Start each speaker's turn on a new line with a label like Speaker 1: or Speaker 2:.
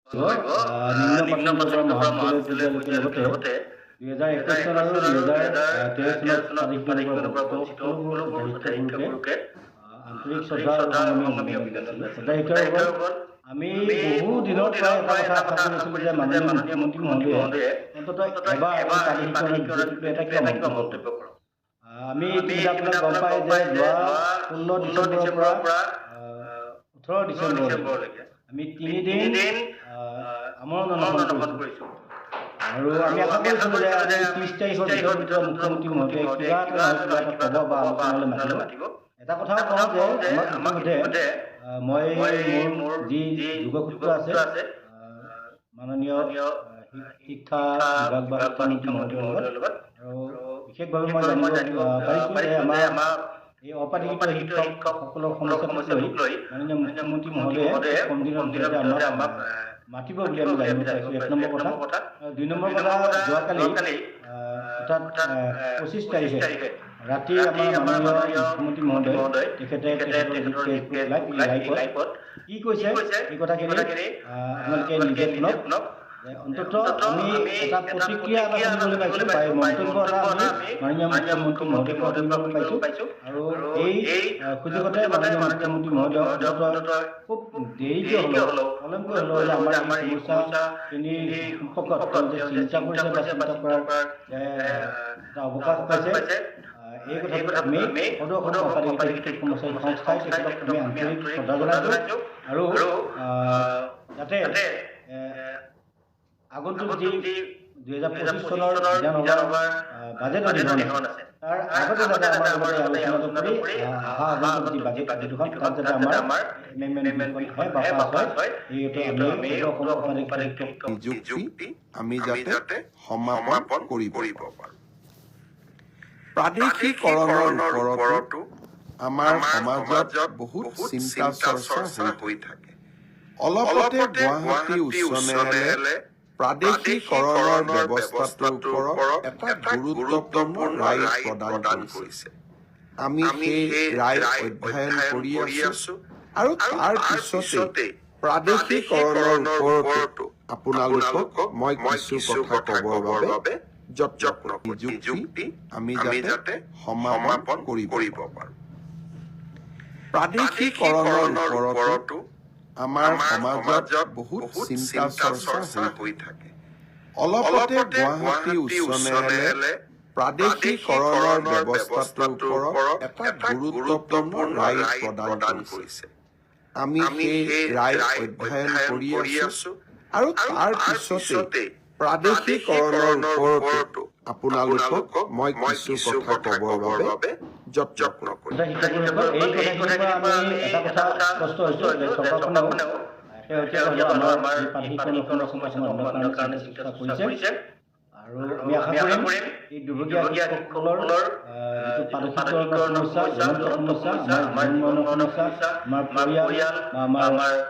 Speaker 1: নিম্ন মাধ্যমিকৰ পৰা মহাবিদ্যালয় পৰ্যায়লৈকে লগতে 2021 চন আৰু 2013 চনত প্ৰাদেশিক পৰা বঞ্চিত সকলোবোৰ হিতাধিকাৰীকে আন্তৰিক শ্ৰদ্ধা আৰু সংগ্ৰামী অভিনন্দন জনাইছোঁ। আমি বহু দিনৰ পৰা এটা কথা আশা কৰিছিলোঁ যে মাননীয় মুখ্যমন্ত্ৰী মহোদয়ে অন্ততঃ এবাৰ প্ৰাদেশিকৰণৰ এটা কিয় মন্তব্য কৰক। আমি আপোনাক গম পাই যে যোৱা 16 ডিচেম্বৰৰ পৰা 18 ডিচেম্বৰলৈকে আমি 3 দিন আমৰণ অনশন কৰিছোঁ আৰু আমি আশা কৰিছিলোঁ যে আমি 30 তাৰিখৰ ভিতৰত মুখ্যমন্ত্ৰী মহোদয়ে কিবা এটা ক'ব বা আলোচনালৈ মাতিব। এটা কথাও কওঁ যে আমাক ইতিমধ্যে মই মোৰ যি যোগসূত্ৰ আছে মাননীয় শিক্ষা বিভাগ বা শিক্ষামন্ত্ৰী মহোদয়ৰ লগত আৰু বিশেষভাৱে মই জানিব পাৰিছোঁ যে আমাৰ এই অপাঠিত শিক্ষকসকলৰ সমস্যাটোক লৈ মাননীয় মুখ্যমন্ত্ৰী মহোদয়ে কম দিনৰ ভিতৰতে আমাক মাতিব বুলি আমি জানিব পাৰিছোঁ। 1 নম্বৰ কথা। 2 নম্বৰ কথা, যোৱাকালি অৰ্থাৎ 25 তাৰিখে ৰাতি আমাৰ মাননীয় মুখ্যমন্ত্ৰী মহোদয় তেখেতৰ লাইভত কি কৈছে এই কথাখিনি আপোনালোকে নিজে শুনক। অন্ততঃ আমি এটা প্ৰতিক্ৰিয়া এটা শুনিবলৈ পাইছোঁ বা মন্তব্য এটা আমি মাননীয় মুখ্যমন্ত্ৰী মহোদয়ৰ পৰা শুনিবলৈ পাইছোঁ আৰু এই সুযোগতে মাননীয় মুখ্যমন্ত্ৰী মহোদয় অন্ততঃ খুব দেৰিকৈ হ'লেও অলপকৈ হ'লেও আমাৰ এই সমস্যাখিনি সম্পৰ্কত চিন্তা কৰিছে বা চিন্তা কৰাৰ এটা অৱকাশ পাইছে। এই কথাটো আমি সদৌ অপাঠিত শিক্ষক কৰ্মচাৰী সংস্থাই তেখেতক আমি আন্তৰিক শ্ৰদ্ধা জনাইছোঁ আৰু যাতে আগন্তুক যি 2025 চনৰ বিধানসভাৰ বাজেট অধিৱেশন আছে তাৰ আগতে যাতে আমাৰ লগতে আলোচনা কৰি আগন্তুক যি বাজেট অধিৱেশন তাত যাতে আমাৰ এমেণ্ডমেণ্ট হয় বা পাছ হয় এইটো আমি অপাঠিত
Speaker 2: নিযুক্তি আমি যাতে সমাপন কৰিব পাৰোঁ। প্ৰাদেশিকৰণৰ ওপৰতো আমাৰ সমাজত বহুত চিন্তা চৰ্চা হৈ থাকে। অলপতে গুৱাহাটী উচ্চ ন্যায়ালয়ে প্ৰাদেশিকৰণৰ ব্যৱস্থাটোৰ ওপৰত এটা গুৰুত্বপূৰ্ণ ৰায় প্ৰদান কৰিছে। আমি সেই ৰায় অধ্যয়ন কৰি আছো আৰু তাৰ পিছতে প্ৰাদেশিকৰণৰ ওপৰতো আপোনালোকক মই কিছু কথা ক'বৰ বাবে যত্ন নিযুক্তি আমি যাতে সমাপন কৰিব পাৰোঁ। প্ৰাদেশিকৰণৰ ওপৰতো আমাৰ সমাজত বহুত চিন্তা চৰ্চা হৈ থাকে। অলপতে গুৱাহাটী উচ্চ ন্যায়ালয়ে প্ৰাদেশিকৰণৰ ব্যৱস্থাটোৰ ওপৰত এটা গুৰুত্বপূৰ্ণ ৰায় প্ৰদান কৰিছে। আমি সেই ৰায় অধ্যয়ন কৰি আছো আৰু তাৰ পিছতে প্ৰাদেশিকৰণৰ ওপৰতো আপোনালোকক মই কিছু কথা ক'বৰ বাবে যত্ন কৰিম।
Speaker 1: এটা কথা স্পষ্ট হৈছে যে চৰকাৰখনেও আমাৰ প্ৰাদেশিকৰণৰ সমাধানৰ কাৰণে চেষ্টা কৰিছে আৰু আমি আশা কৰিম এই দুৰ্ভগীয়া শিক্ষকসকলৰ যিটো প্ৰাদেশিকৰণৰ সমস্যা, জনমতৰ সমস্যা, আমাৰ জীৱন মৰণৰ সমস্যা, আমাৰ পৰিয়াল বা আমাৰ